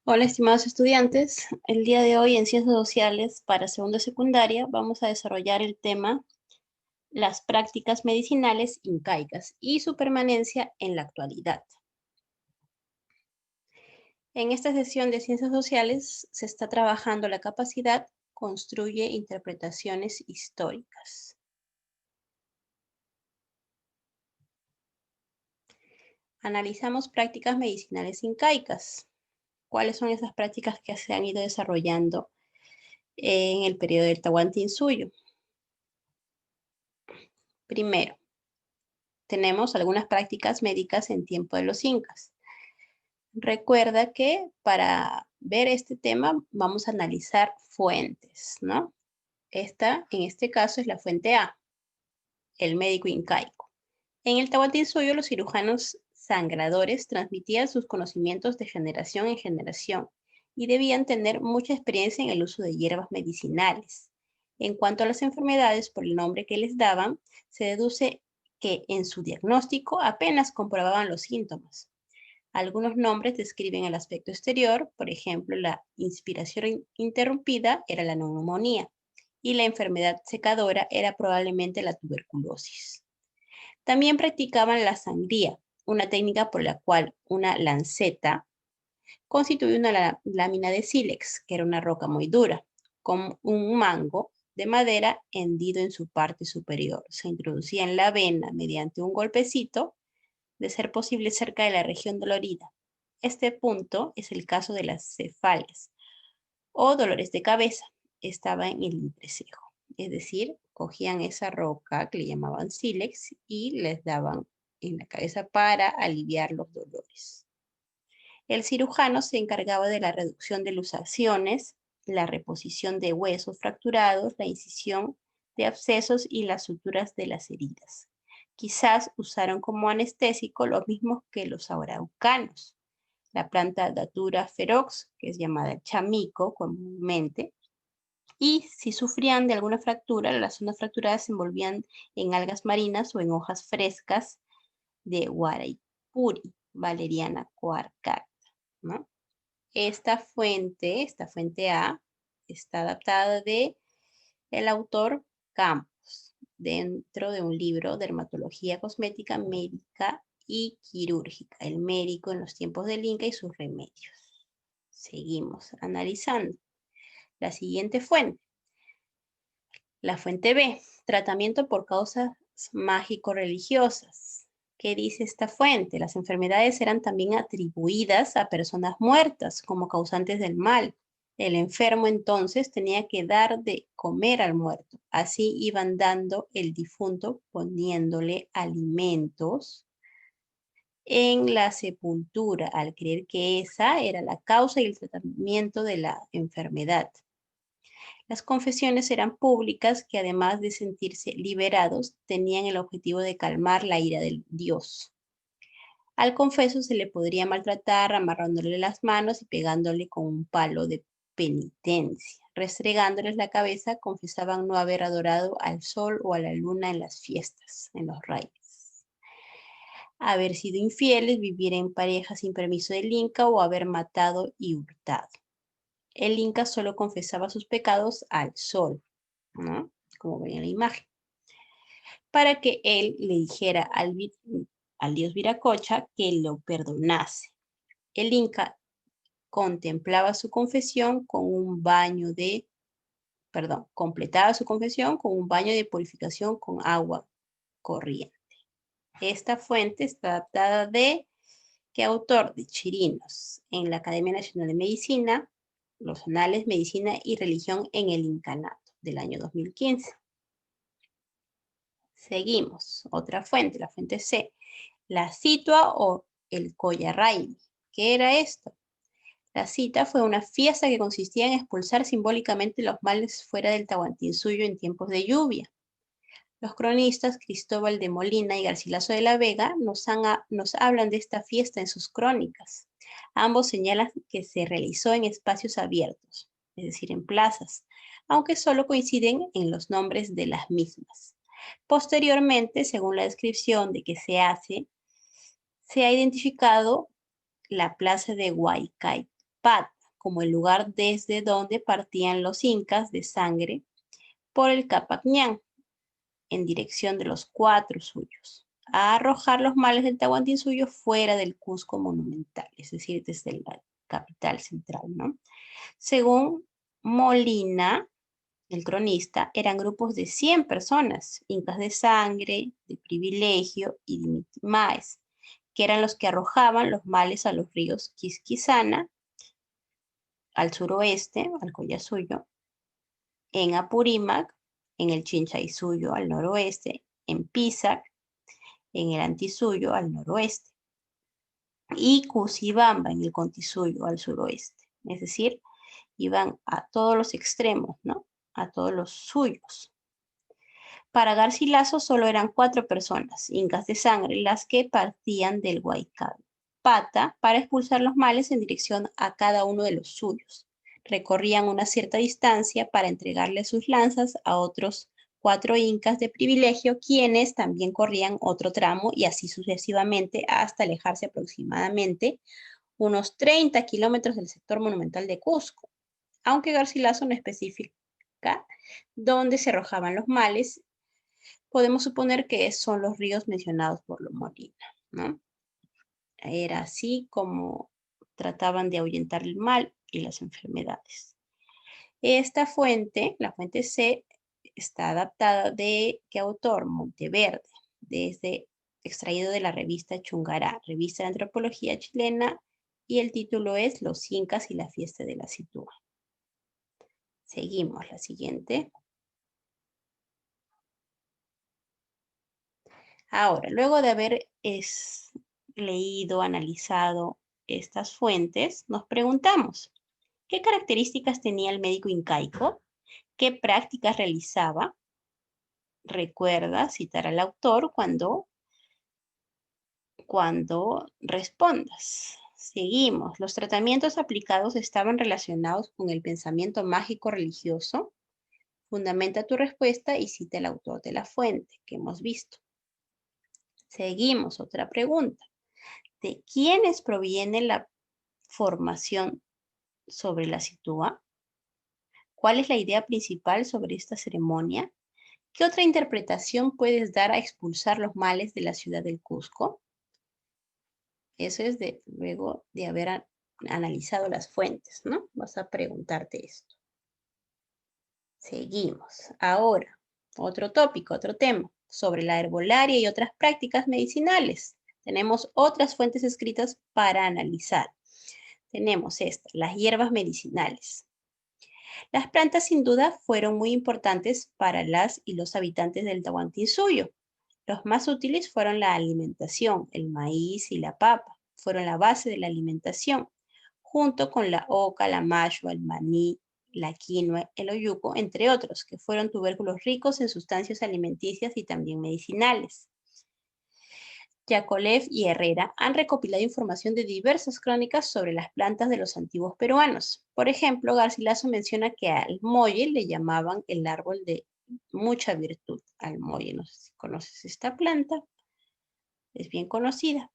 Hola, estimados estudiantes. El día de hoy en Ciencias Sociales para segundo de secundaria vamos a desarrollar el tema las prácticas medicinales incaicas y su permanencia en la actualidad. En esta sesión de Ciencias Sociales se está trabajando la capacidad construye interpretaciones históricas. Analizamos prácticas medicinales incaicas. ¿Cuáles son esas prácticas que se han ido desarrollando en el periodo del Tahuantinsuyo? Primero, tenemos algunas prácticas médicas en tiempo de los incas. Recuerda que para ver este tema vamos a analizar fuentes, ¿no? En este caso, es la fuente A, el médico incaico. En el Tahuantinsuyo, los cirujanos sangradores transmitían sus conocimientos de generación en generación y debían tener mucha experiencia en el uso de hierbas medicinales. En cuanto a las enfermedades, por el nombre que les daban, se deduce que en su diagnóstico apenas comprobaban los síntomas. Algunos nombres describen el aspecto exterior, por ejemplo, la inspiración interrumpida era la neumonía y la enfermedad secadora era probablemente la tuberculosis. También practicaban la sangría, una técnica por la cual una lanceta constituye una lámina de sílex, que era una roca muy dura, con un mango de madera hendido en su parte superior. Se introducía en la vena mediante un golpecito, de ser posible cerca de la región dolorida. Este punto es el caso de las cefalias o dolores de cabeza. Estaba en el entrecejo. Es decir, cogían esa roca que le llamaban sílex y les daban en la cabeza para aliviar los dolores. El cirujano se encargaba de la reducción de luxaciones, la reposición de huesos fracturados, la incisión de abscesos y las suturas de las heridas. Quizás usaron como anestésico lo mismo que los araucanos. La planta Datura ferox, que es llamada chamico comúnmente, y si sufrían de alguna fractura, las zonas fracturadas se envolvían en algas marinas o en hojas frescas de Guaraipuri, Valeriana coarcata, ¿no? Esta fuente A, está adaptada de el autor Campos, dentro de un libro Dermatología cosmética, médica y quirúrgica, el médico en los tiempos del Inca y sus remedios. Seguimos analizando. La siguiente fuente, la fuente B, tratamiento por causas mágico-religiosas. ¿Qué dice esta fuente? Las enfermedades eran también atribuidas a personas muertas como causantes del mal. El enfermo entonces tenía que dar de comer al muerto. Así iban dando el difunto poniéndole alimentos en la sepultura al creer que esa era la causa y el tratamiento de la enfermedad. Las confesiones eran públicas que además de sentirse liberados, tenían el objetivo de calmar la ira del Dios. Al confeso se le podría maltratar amarrándole las manos y pegándole con un palo de penitencia. Restregándoles la cabeza, confesaban no haber adorado al sol o a la luna en las fiestas, en los raids. Haber sido infieles, vivir en pareja sin permiso del Inca o haber matado y hurtado. El Inca solo confesaba sus pecados al sol, ¿no? Como ven en la imagen, para que él le dijera al dios Viracocha que lo perdonase. El Inca contemplaba su confesión con un baño de, perdón, completaba su confesión con un baño de purificación con agua corriente. Esta fuente está adaptada de, ¿qué autor? De Chirinos, en la Academia Nacional de Medicina, los anales Medicina y Religión en el Incanato, del año 2015. Seguimos, otra fuente, la fuente C, la Citua o el Collarraimi. ¿Qué era esto? La cita fue una fiesta que consistía en expulsar simbólicamente los males fuera del Tahuantinsuyo en tiempos de lluvia. Los cronistas Cristóbal de Molina y Garcilaso de la Vega nos hablan de esta fiesta en sus crónicas. Ambos señalan que se realizó en espacios abiertos, es decir, en plazas, aunque solo coinciden en los nombres de las mismas. Posteriormente, según la descripción de que se ha identificado la plaza de Huaycay Pata, como el lugar desde donde partían los incas de sangre por el Capacñán, en dirección de los 4 suyos, a arrojar los males del Tahuantinsuyo fuera del Cusco monumental, es decir, desde la capital central, ¿no? Según Molina, el cronista, eran grupos de 100 personas, incas de sangre, de privilegio y de mitimaes, que eran los que arrojaban los males a los ríos Quisquisana, al suroeste, al Collasuyo, en Apurímac, en el Chinchaysuyo, al noroeste, en Pisac, en el Antisuyo, al noroeste, y Cusibamba, en el Contisuyo, al suroeste. Es decir, iban a todos los extremos, ¿no? A todos los suyos. Para Garcilaso solo eran 4 personas, incas de sangre, las que partían del Huaycabe Pata para expulsar los males en dirección a cada uno de los suyos. Recorrían una cierta distancia para entregarle sus lanzas a otros 4 incas de privilegio, quienes también corrían otro tramo y así sucesivamente hasta alejarse aproximadamente unos 30 kilómetros del sector monumental de Cusco, aunque Garcilaso no especifica dónde se arrojaban los males. Podemos suponer que son los ríos mencionados por los Molina, ¿no? Era así como trataban de ahuyentar el mal y las enfermedades. Esta fuente, la fuente C, está adaptada de ¿qué autor? Monteverde, extraído de la revista Chungará, revista de antropología chilena, y el título es Los Incas y la fiesta de la Sitúa. Seguimos, la siguiente. Ahora, luego de haber leído, analizado estas fuentes, nos preguntamos, ¿qué características tenía el médico incaico? ¿Qué prácticas realizaba? Recuerda citar al autor cuando respondas. Seguimos. ¿Los tratamientos aplicados estaban relacionados con el pensamiento mágico religioso? Fundamenta tu respuesta y cita el autor de la fuente que hemos visto. Seguimos. Otra pregunta. ¿De quiénes proviene la formación sobre la Sitúa? ¿Cuál es la idea principal sobre esta ceremonia? ¿Qué otra interpretación puedes dar a expulsar los males de la ciudad del Cusco? Eso es luego de haber analizado las fuentes, ¿no? Vas a preguntarte esto. Seguimos. Ahora, otro tópico, otro tema, sobre la herbolaria y otras prácticas medicinales. Tenemos otras fuentes escritas para analizar. Tenemos las hierbas medicinales. Las plantas sin duda fueron muy importantes para las y los habitantes del Tahuantinsuyo. Los más útiles fueron la alimentación, el maíz y la papa, fueron la base de la alimentación, junto con la oca, la mayua, el maní, la quinoa, el oyuco, entre otros, que fueron tubérculos ricos en sustancias alimenticias y también medicinales. Yakolev y Herrera han recopilado información de diversas crónicas sobre las plantas de los antiguos peruanos. Por ejemplo, Garcilaso menciona que al molle le llamaban el árbol de mucha virtud. Al molle, no sé si conoces esta planta, es bien conocida.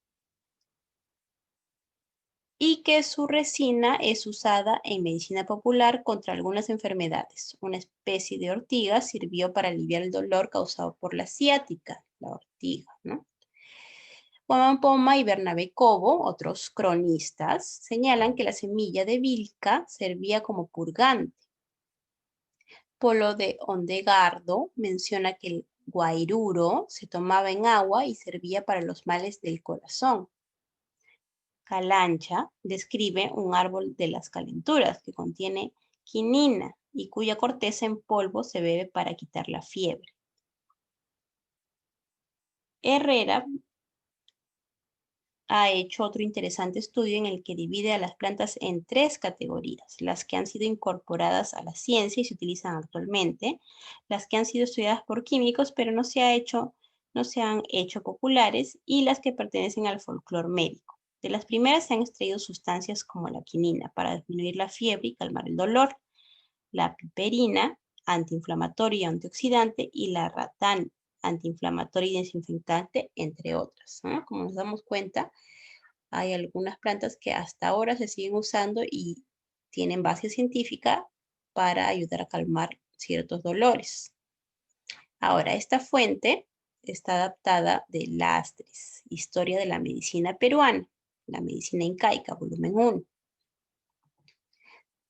Y que su resina es usada en medicina popular contra algunas enfermedades. Una especie de ortiga sirvió para aliviar el dolor causado por la ciática, la ortiga, ¿no? Juan Poma y Bernabé Cobo, otros cronistas, señalan que la semilla de vilca servía como purgante. Polo de Ondegardo menciona que el guairuro se tomaba en agua y servía para los males del corazón. Calancha describe un árbol de las calenturas que contiene quinina y cuya corteza en polvo se bebe para quitar la fiebre. Herrera ha hecho otro interesante estudio en el que divide a las plantas en 3 categorías: las que han sido incorporadas a la ciencia y se utilizan actualmente, las que han sido estudiadas por químicos pero no se han hecho populares, y las que pertenecen al folclore médico. De las primeras se han extraído sustancias como la quinina para disminuir la fiebre y calmar el dolor, la piperina, antiinflamatorio y antioxidante, y la ratán, antiinflamatorio y desinfectante, entre otras, ¿no? Como nos damos cuenta, Hay algunas plantas que hasta ahora se siguen usando y tienen base científica para ayudar a calmar ciertos dolores. Ahora, esta fuente está adaptada de Lastres, Historia de la Medicina Peruana, la Medicina Incaica, volumen 1.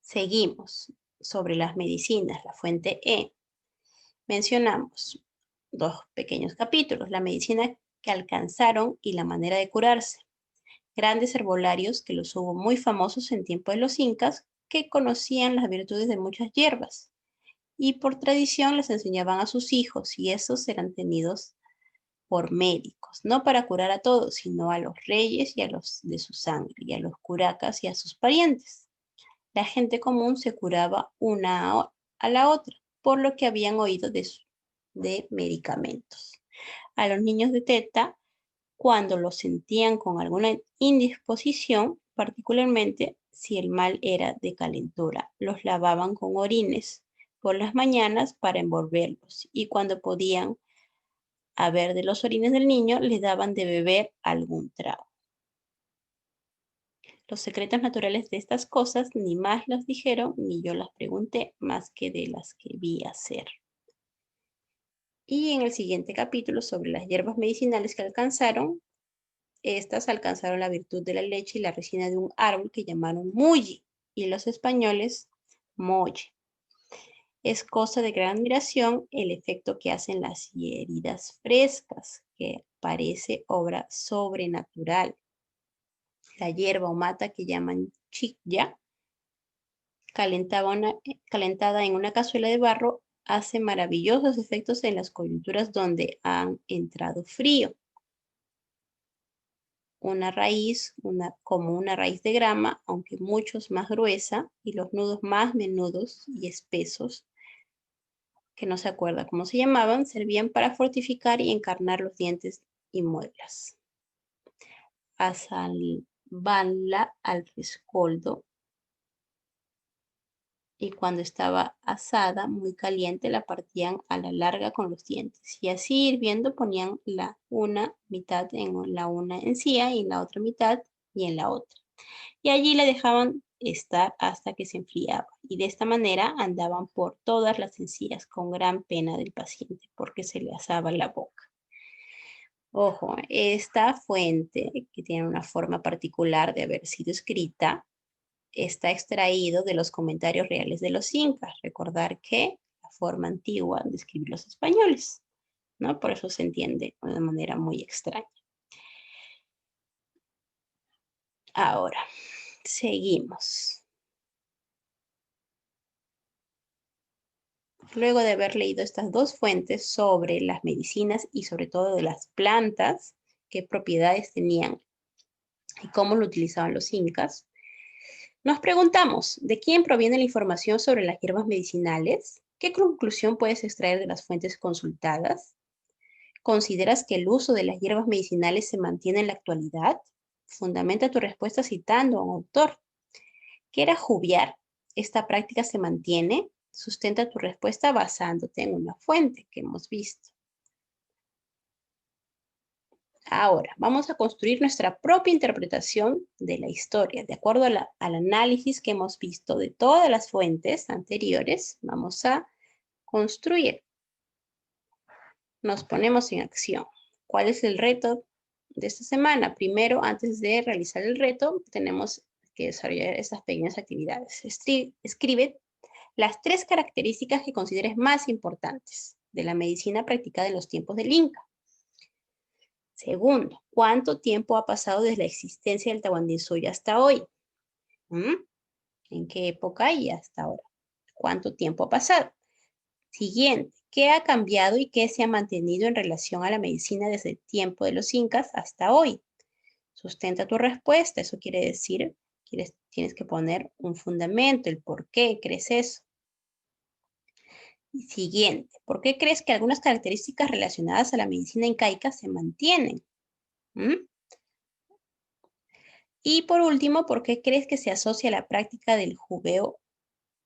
Seguimos sobre las medicinas, la fuente E. Mencionamos dos pequeños capítulos, la medicina que alcanzaron y la manera de curarse. Grandes herbolarios que los hubo muy famosos en tiempo de los incas, que conocían las virtudes de muchas hierbas y por tradición les enseñaban a sus hijos y esos eran tenidos por médicos, no para curar a todos, sino a los reyes y a los de su sangre, y a los curacas y a sus parientes. La gente común se curaba una a la otra, por lo que habían oído de medicamentos. A los niños de teta, cuando los sentían con alguna indisposición, particularmente si el mal era de calentura, los lavaban con orines por las mañanas para envolverlos y cuando podían a ver de los orines del niño, les daban de beber algún trago. Los secretos naturales de estas cosas ni más las dijeron, ni yo las pregunté, más que de las que vi hacer. Y en el siguiente capítulo sobre las hierbas medicinales que alcanzaron, estas alcanzaron la virtud de la leche y la resina de un árbol que llamaron mulli, y los españoles molle. Es cosa de gran admiración el efecto que hacen las heridas frescas, que parece obra sobrenatural. La hierba o mata que llaman chicya, calentada en una cazuela de barro, hace maravillosos efectos en las coyunturas donde han entrado frío. Una raíz, como una raíz de grama, aunque muchos más gruesa, y los nudos más menudos y espesos, que no se acuerda cómo se llamaban, servían para fortificar y encarnar los dientes y muelas. Asalvanla al rescoldo y cuando estaba asada, muy caliente, la partían a la larga con los dientes. Y así hirviendo ponían la una mitad en la una encía y en la otra mitad y en la otra. Y allí la dejaban estar hasta que se enfriaba. Y de esta manera andaban por todas las encías con gran pena del paciente porque se le asaba la boca. Ojo, esta fuente, que tiene una forma particular de haber sido escrita, está extraído de los comentarios reales de los incas. Recordar que la forma antigua de escribir los españoles, ¿no? Por eso se entiende de una manera muy extraña. Ahora, seguimos. Luego de haber leído estas dos fuentes sobre las medicinas y sobre todo de las plantas, qué propiedades tenían y cómo lo utilizaban los incas, nos preguntamos, ¿de quién proviene la información sobre las hierbas medicinales? ¿Qué conclusión puedes extraer de las fuentes consultadas? ¿Consideras que el uso de las hierbas medicinales se mantiene en la actualidad? Fundamenta tu respuesta citando a un autor. ¿Qué era jubiar? ¿Esta práctica se mantiene? Sustenta tu respuesta basándote en una fuente que hemos visto. Ahora, vamos a construir nuestra propia interpretación de la historia. De acuerdo al análisis que hemos visto de todas las fuentes anteriores, vamos a construir. Nos ponemos en acción. ¿Cuál es el reto de esta semana? Primero, antes de realizar el reto, tenemos que desarrollar estas pequeñas actividades. Escribe las 3 características que consideres más importantes de la medicina practicada en los tiempos del Inca. Segundo, ¿cuánto tiempo ha pasado desde la existencia del Tahuantinsuyo hasta hoy? ¿En qué época y hasta ahora? ¿Cuánto tiempo ha pasado? Siguiente, ¿qué ha cambiado y qué se ha mantenido en relación a la medicina desde el tiempo de los incas hasta hoy? Sustenta tu respuesta, eso quiere decir, tienes que poner un fundamento, el por qué crees eso. Y siguiente, ¿por qué crees que algunas características relacionadas a la medicina incaica se mantienen? Y por último, ¿por qué crees que se asocia la práctica del jugueo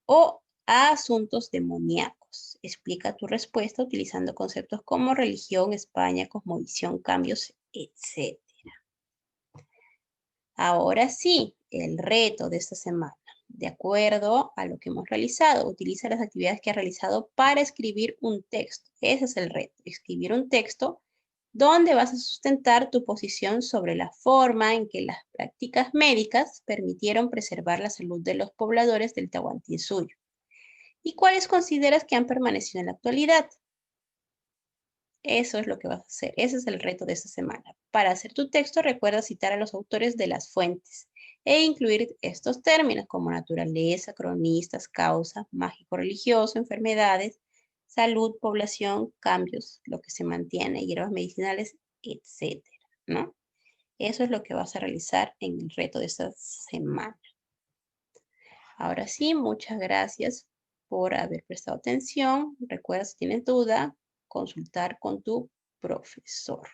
o a asuntos demoníacos? Explica tu respuesta utilizando conceptos como religión, España, cosmovisión, cambios, etc. Ahora sí, el reto de esta semana. De acuerdo a lo que hemos realizado, utiliza las actividades que has realizado para escribir un texto. Ese es el reto, escribir un texto donde vas a sustentar tu posición sobre la forma en que las prácticas médicas permitieron preservar la salud de los pobladores del Tahuantinsuyo y cuáles consideras que han permanecido en la actualidad. Eso es lo que vas a hacer. Ese es el reto de esta semana. Para hacer tu texto, recuerda citar a los autores de las fuentes e incluir estos términos como naturaleza, cronistas, causa, mágico-religioso, enfermedades, salud, población, cambios, lo que se mantiene, hierbas medicinales, etcétera, ¿no? Eso es lo que vas a realizar en el reto de esta semana. Ahora sí, muchas gracias por haber prestado atención. Recuerda, si tienes duda, consultar con tu profesor.